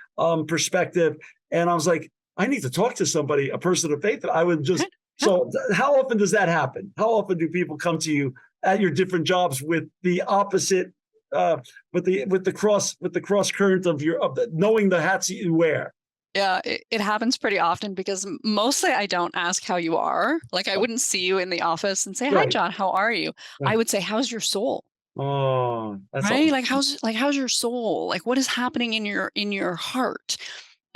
perspective, and I was like, I need to talk to somebody, a person of faith. That I would just. So, how often does that happen? How often do people come to you at your different jobs with the opposite, with the cross current of knowing the hats that you wear? Yeah, it happens pretty often, because mostly I don't ask how you are. Like, I wouldn't see you in the office and say, hi, John, how are you? I would say, how's your soul? Oh, that's right. awesome. How's your soul? Like, what is happening in your heart?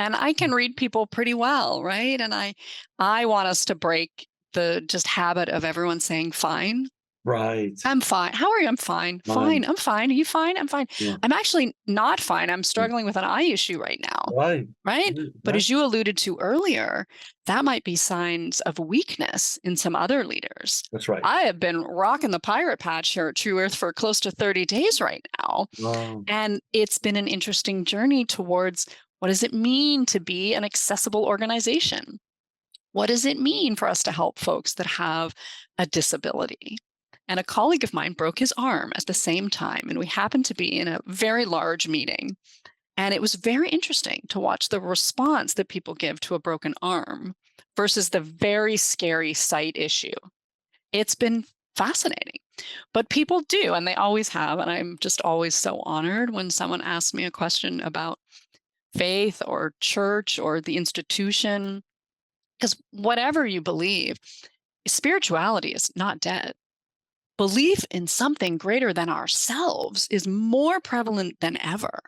And I can read people pretty well, right? And I want us to break the just habit of everyone saying fine. Right. I'm fine. How are you? I'm fine. Fine. I'm fine. Are you fine? I'm fine. Yeah. I'm actually not fine. I'm struggling with an eye issue right now. Right. Right. But as you alluded to earlier, that might be signs of weakness in some other leaders. That's right. I have been rocking the pirate patch here at True Earth for close to 30 days right now. Wow. And it's been an interesting journey towards, what does it mean to be an accessible organization? What does it mean for us to help folks that have a disability? And a colleague of mine broke his arm at the same time, and we happened to be in a very large meeting. And it was very interesting to watch the response that people give to a broken arm versus the very scary sight issue. It's been fascinating. But people do, and they always have. And I'm just always so honored when someone asks me a question about faith or church or the institution. Because whatever you believe, spirituality is not dead. Belief in something greater than ourselves is more prevalent than ever.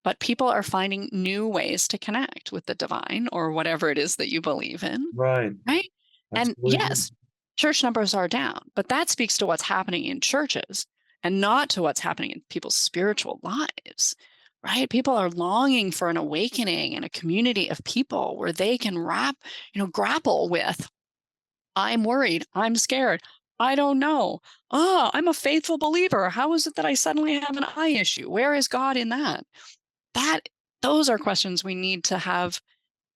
But people are finding new ways to connect with the divine or whatever it is that you believe in. Right. Right. And yes, church numbers are down, but that speaks to what's happening in churches and not to what's happening in people's spiritual lives. Right. People are longing for an awakening and a community of people where they can grapple with, I'm worried, I'm scared, I don't know. Oh, I'm a faithful believer. How is it that I suddenly have an eye issue? Where is God in that? Those are questions we need to have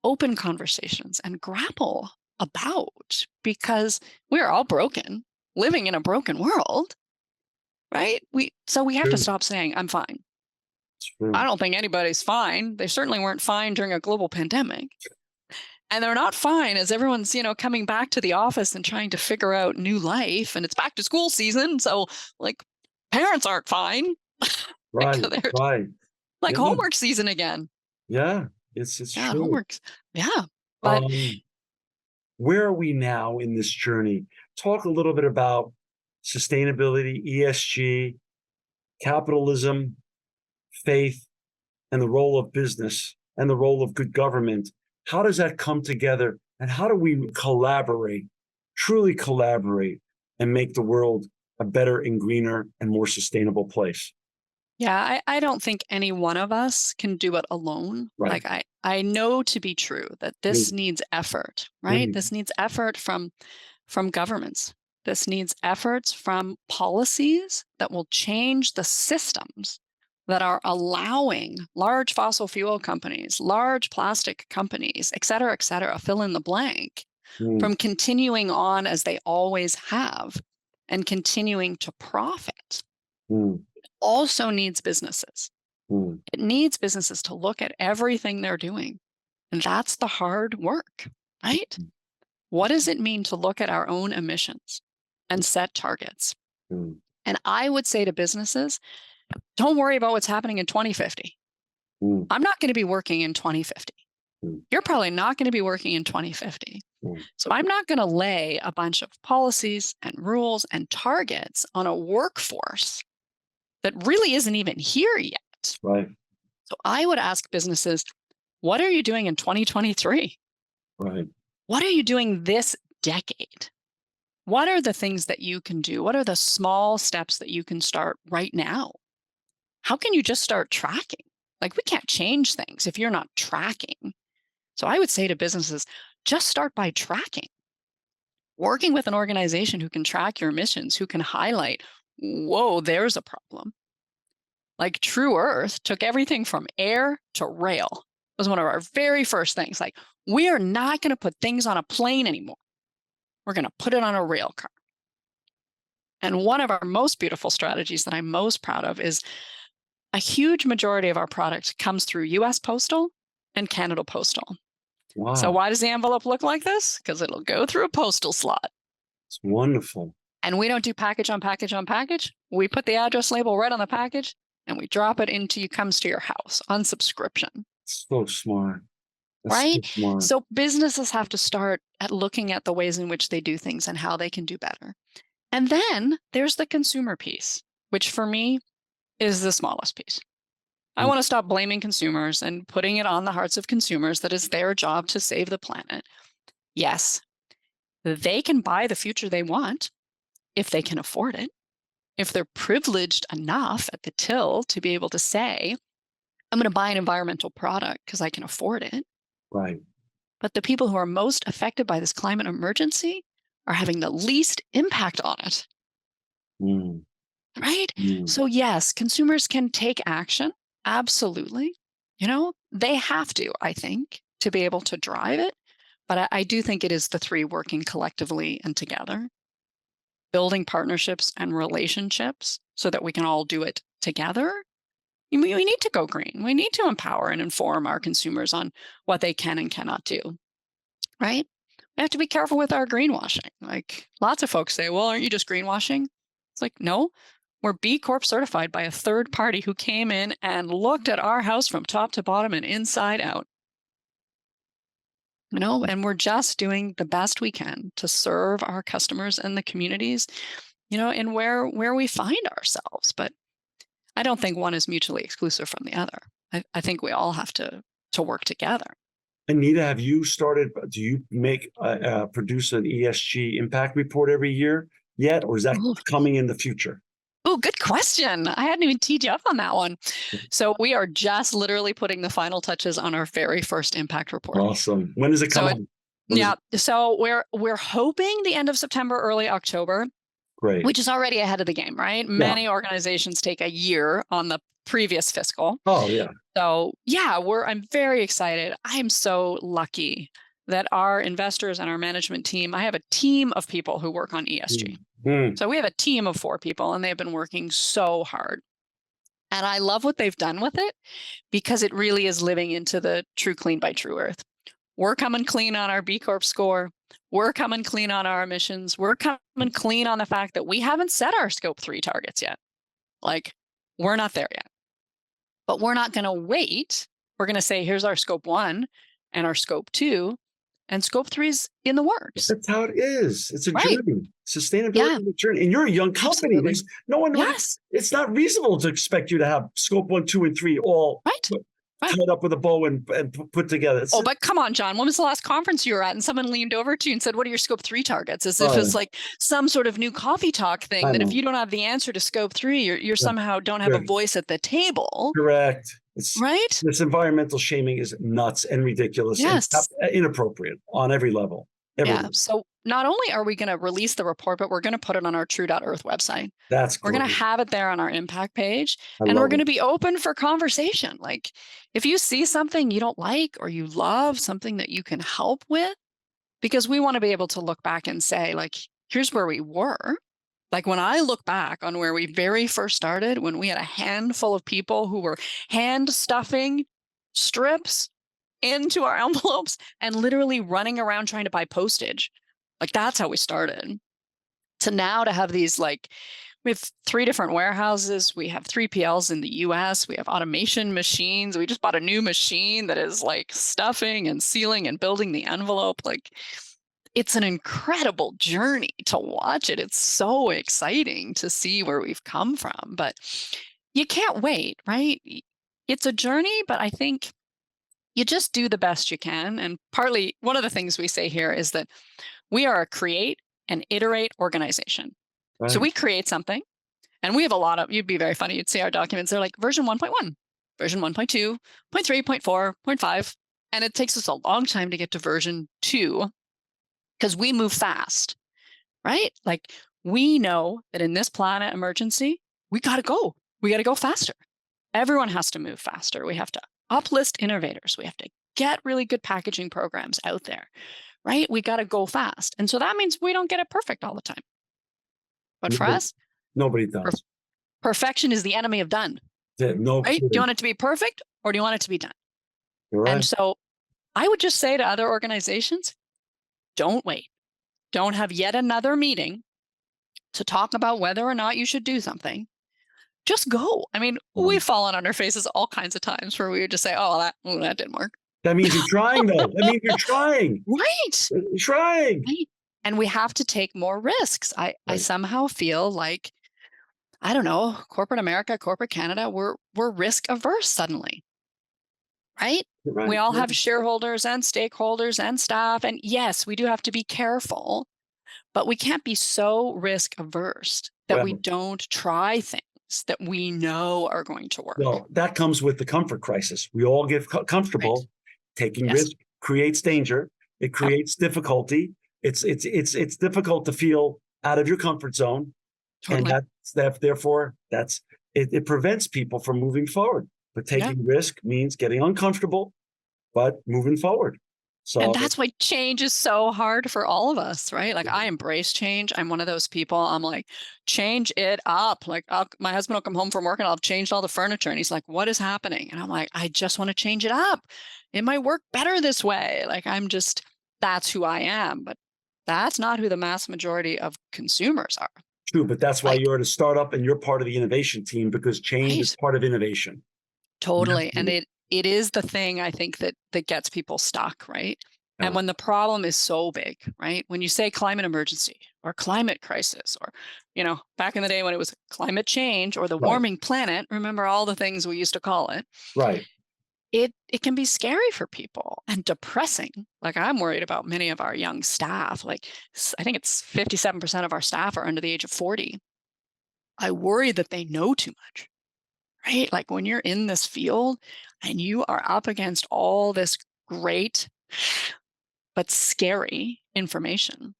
open conversations and grapple about, because we're all broken, living in a broken world, right? So we have to stop saying, I'm fine. I don't think anybody's fine. They certainly weren't fine during a global pandemic. And they're not fine as everyone's, coming back to the office and trying to figure out new life. And it's back to school season. So, like, parents aren't fine. Right. Right. Like homework season again. Yeah. It's true. Homework. Yeah. But Where are we now in this journey? Talk a little bit about sustainability, ESG, capitalism, faith, and the role of business and the role of good government. How does that come together? And how do we collaborate, truly collaborate, and make the world a better and greener and more sustainable place? yeah, I don't think any one of us can do it alone. Right. Like I know to be true that this Mm, needs effort, right? mm, This needs effort from governments. This needs efforts from policies that will change the systems that are allowing large fossil fuel companies, large plastic companies, et cetera, fill in the blank, mm, from continuing on as they always have and continuing to profit. mm, Also needs businesses. mm, It needs businesses to look at everything they're doing. And that's the hard work, right? What does it mean to look at our own emissions and set targets? mm, And I would say to businesses, don't worry about what's happening in 2050. mm, I'm not going to be working in 2050. mm, You're probably not going to be working in 2050. mm. So I'm not going to lay a bunch of policies and rules and targets on a workforce that really isn't even here yet. Right, So I would ask businesses, what are you doing in 2023? right. What are you doing this decade? What are the things that you can do? What are the small steps that you can start right now? How can you just start tracking? Like, we can't change things if you're not tracking. So I would say to businesses, just start by tracking. Working with an organization who can track your emissions, who can highlight, whoa, there's a problem. Like True Earth took everything from air to rail. It was one of our very first things. Like, we are not going to put things on a plane anymore. We're going to put it on a rail car. And one of our most beautiful strategies that I'm most proud of is a huge majority of our product comes through US Postal and Canada Postal. So Wow, why does the envelope look like this? Because it'll go through a postal slot. it's wonderful. And we don't do package on package on package. We put the address label right on the package and we drop it into comes to your house on subscription. So smart. That's so Right? smart. So businesses have to start at looking at the ways in which they do things and how they can do better. And then there's the consumer piece, which for me is the smallest piece. I Mm, want to stop blaming consumers and putting it on the hearts of consumers that it's their job to save the planet. Yes, they can buy the future they want if they can afford it, if they're privileged enough at the till to be able to say, I'm going to buy an environmental product because I can afford it. right. But the people who are most affected by this climate emergency are having the least impact on it, Mm, right? mm. So, yes, consumers can take action. Absolutely. They have to, I think, to be able to drive it. But I do think it is the three working collectively and together, building partnerships and relationships so that we can all do it together. We need to go green. We need to empower and inform our consumers on what they can and cannot do, right? We have to be careful with our greenwashing. Like, lots of folks say, well, aren't you just greenwashing? It's like, no, we're B Corp certified by a third party who came in and looked at our house from top to bottom and inside out. And we're just doing the best we can to serve our customers and the communities, in where we find ourselves. But I don't think one is mutually exclusive from the other. I think we all have to work together. Anita, have you started, do you produce an ESG impact report every year yet, or is that coming in the future? Oh, good question. I hadn't even teed you up on that one. So we are just literally putting the final touches on our very first impact report. Awesome. When does it come out? Yeah. So we're hoping the end of September, early October. Great. Which is already ahead of the game, right? Many organizations take a year on the previous fiscal. Oh, yeah. So yeah, I'm very excited. I am so lucky that our investors and our management team, I have a team of people who work on ESG. Mm. So we have a team of 4 people and they've been working so hard. And I love what they've done with it because it really is living into the True Clean by True Earth. We're coming clean on our B Corp score. We're coming clean on our emissions. We're coming clean on the fact that we haven't set our scope 3 targets yet. Like, we're not there yet. But we're not going to wait. We're going to say, here's our scope 1 and our scope 2. and scope 3's in the works. That's how it is. It's a Right. journey. Sustainability Yeah. is a journey. And you're a young company. Absolutely. There's no one, Yes. it's not reasonable to expect you to have scope 1, 2, and 3 all Right. Right. tied up with a bow and put together. Oh, but come on, John. When was the last conference you were at and someone leaned over to you and said, "What are your scope 3 targets?" As if Oh, it's like some sort of new coffee talk thing I that if know. you don't have the answer to scope 3, you're Yeah. somehow don't have a Correct. voice at the table. Correct. It's, Right? this environmental shaming is nuts and ridiculous Yes. and inappropriate on every level. Yeah. So not only are we going to release the report, but we're going to put it on our True.Earth website. That's We're going to great. have it there on our impact page, I and we're love going to it. be open for conversation. Like if you see something you don't like or you love, something that you can help with, because we want to be able to look back and say, like, here's where we were. Like when I look back on where we very first started, when we had a handful of people who were hand stuffing strips into our envelopes and literally running around trying to buy postage. Like that's how we started. To now to have these, like, we have 3 different warehouses. We have 3PLs in the US. We have automation machines. We just bought a new machine that is like stuffing and sealing and building the envelope. Like it's an incredible journey to watch it. It's so exciting to see where we've come from, but you can't wait, right? It's a journey, but I think you just do the best you can. And partly one of the things we say here is that we are a create and iterate organization. So Right. we create something and we have a lot of, you'd be very funny. You'd see our documents. They're like version 1.1, version 1.2, 0.3, 0.4, 0.5. And it takes us a long time to get to version 2 because we move fast, right? Like we know that in this planet emergency, we got to go. We got to go faster. Everyone has to move faster. We have to uplist innovators. We have to get really good packaging programs out there, right? We got to go fast. And so that means we don't get it perfect all the time. But for us, Nobody does. perfection is the enemy of done, No right? kidding. Do you want it to be perfect or do you want it to be done? You're right. And so I would just say to other organizations, don't wait. Don't have yet another meeting to talk about whether or not you should do something. Just go. I mean, we've fallen on our faces all kinds of times where we would just say, oh, that didn't work. That means you're trying, though. That means you're trying. Right. You're trying. Right. And we have to take more risks. I somehow feel like, I don't know, corporate America, corporate Canada, we're risk averse suddenly. Right? Right. We all have shareholders and stakeholders and staff. And yes, we do have to be careful, but we can't be so risk averse that we don't try things that we know are going to work. Well, that comes with the comfort crisis. We all get comfortable. Right. Taking Yes. risk creates danger. It creates difficulty. It's difficult to feel out of your comfort zone, Totally. and therefore it prevents people from moving forward. But taking risk means getting uncomfortable, but moving forward. So, and that's why change is so hard for all of us, right? Like I embrace change. I'm one of those people. I'm like, change it up. Like my husband will come home from work and I'll have changed all the furniture. And he's like, what is happening? And I'm like, I just want to change it up. It might work better this way. Like that's who I am. But that's not who the mass majority of consumers are. True, but that's why you're at a startup and you're part of the innovation team, because change is part of innovation. Totally. And it is the thing I think that gets people stuck, right? Yeah. And when the problem is so big, right? When you say climate emergency or climate crisis, or, back in the day when it was climate change or the warming planet, remember all the things we used to call it. Right. It can be scary for people and depressing. Like I'm worried about many of our young staff. Like I think it's 57% of our staff are under the age of 40. I worry that they know too much. Right? Like when you're in this field and you are up against all this great but scary information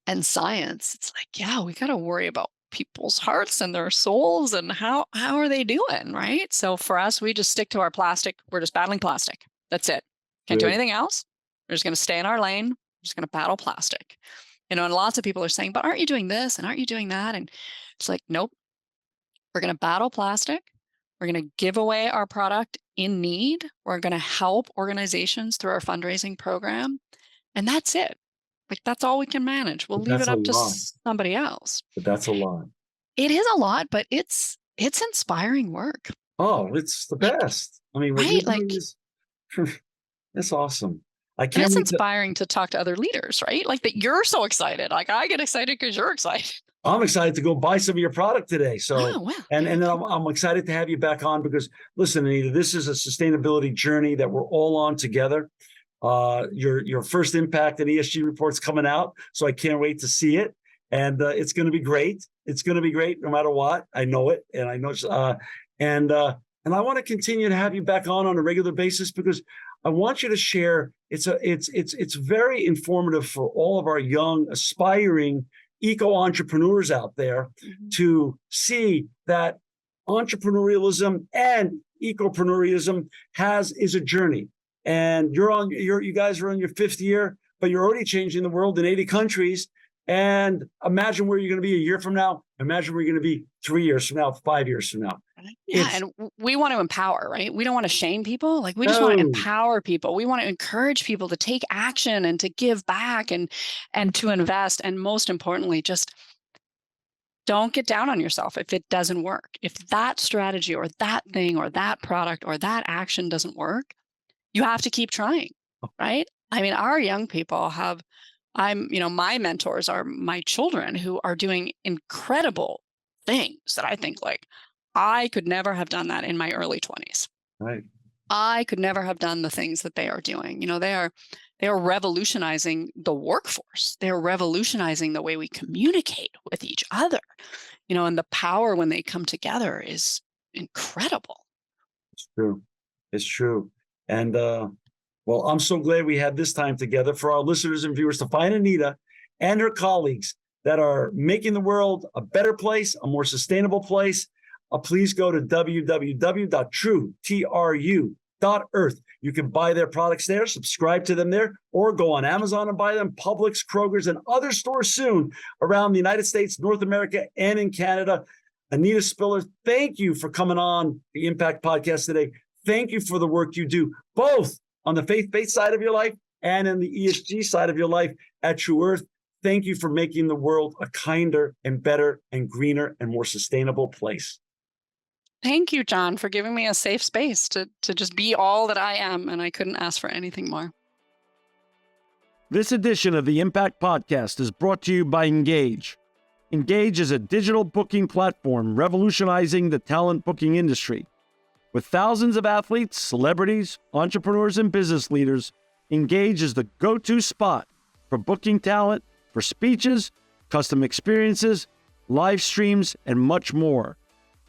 and science, it's like, yeah, we got to worry about people's hearts and their souls and how are they doing, right? So for us, we just stick to our plastic. We're just battling plastic. That's it. Can't do anything else. We're just going to stay in our lane. We're just going to battle plastic. And lots of people are saying, but aren't you doing this and aren't you doing that? And it's like, nope. We're going to battle plastic. We're going to give away our product in need. We're going to help organizations through our fundraising program. And that's it. Like, that's all we can manage. We'll leave it up to somebody else. But that's a lot. It is a lot, but it's inspiring work. Oh, it's the best. I mean, what you're doing is, that's awesome. I And can't it's wait to. inspiring to talk to other leaders, right? Like that you're so excited. Like I get excited because you're excited. I'm excited to go buy some of your product today. So, Oh, wow. and then I'm excited to have you back on because, listen, Anita, this is a sustainability journey that we're all on together. Your first impact and ESG report's coming out, so I can't wait to see it. And it's going to be great. It's going to be great no matter what. I know it, and I know. And I want to continue to have you back on a regular basis because I want you to share. It's very informative for all of our young aspiring eco entrepreneurs out there to see that entrepreneurialism and ecopreneurialism is a journey. And you guys are on your 5th year, but you're already changing the world in 80 countries. And imagine where you're going to be a year from now. Imagine where you're going to be 3 years from now, 5 years from now. Yeah, and we want to empower, right? We don't want to shame people. Like we just No. want to empower people. We want to encourage people to take action and to give back and to invest. And most importantly, just don't get down on yourself if it doesn't work. If that strategy or that thing or that product or that action doesn't work, you have to keep trying, right? I mean, our young people my mentors are my children who are doing incredible things that I think like I could never have done that in my early 20s. Right. I could never have done the things that they are doing. They are revolutionizing the workforce. They're revolutionizing the way we communicate with each other. And the power when they come together is incredible. It's true. It's true. And well, I'm so glad we had this time together for our listeners and viewers to find Anita and her colleagues that are making the world a better place, a more sustainable place. Please go to www.tru.earth. You can buy their products there, subscribe to them there, or go on Amazon and buy them, Publix, Kroger's, and other stores soon around the United States, North America, and in Canada. Anita Spiller, thank you for coming on the Impact Podcast today. Thank you for the work you do, both on the faith-based side of your life and in the ESG side of your life at True Earth. Thank you for making the world a kinder and better and greener and more sustainable place. Thank you, John, for giving me a safe space to just be all that I am, and I couldn't ask for anything more. This edition of the Impact Podcast is brought to you by Engage. Engage is a digital booking platform revolutionizing the talent booking industry. With thousands of athletes, celebrities, entrepreneurs, and business leaders, Engage is the go-to spot for booking talent, for speeches, custom experiences, live streams, and much more.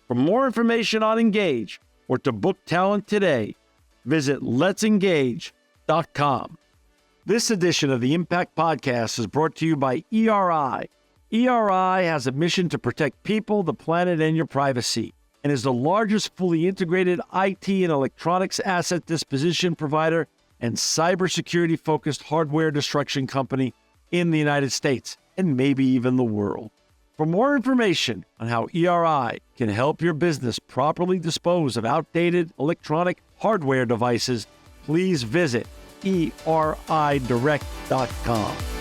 For more information on Engage or to book talent today, visit letsengage.com. This edition of the Impact Podcast is brought to you by ERI. ERI has a mission to protect people, the planet, and your privacy, and is the largest fully integrated IT and electronics asset disposition provider and cybersecurity-focused hardware destruction company in the United States and maybe even the world. For more information on how ERI can help your business properly dispose of outdated electronic hardware devices, please visit eridirect.com.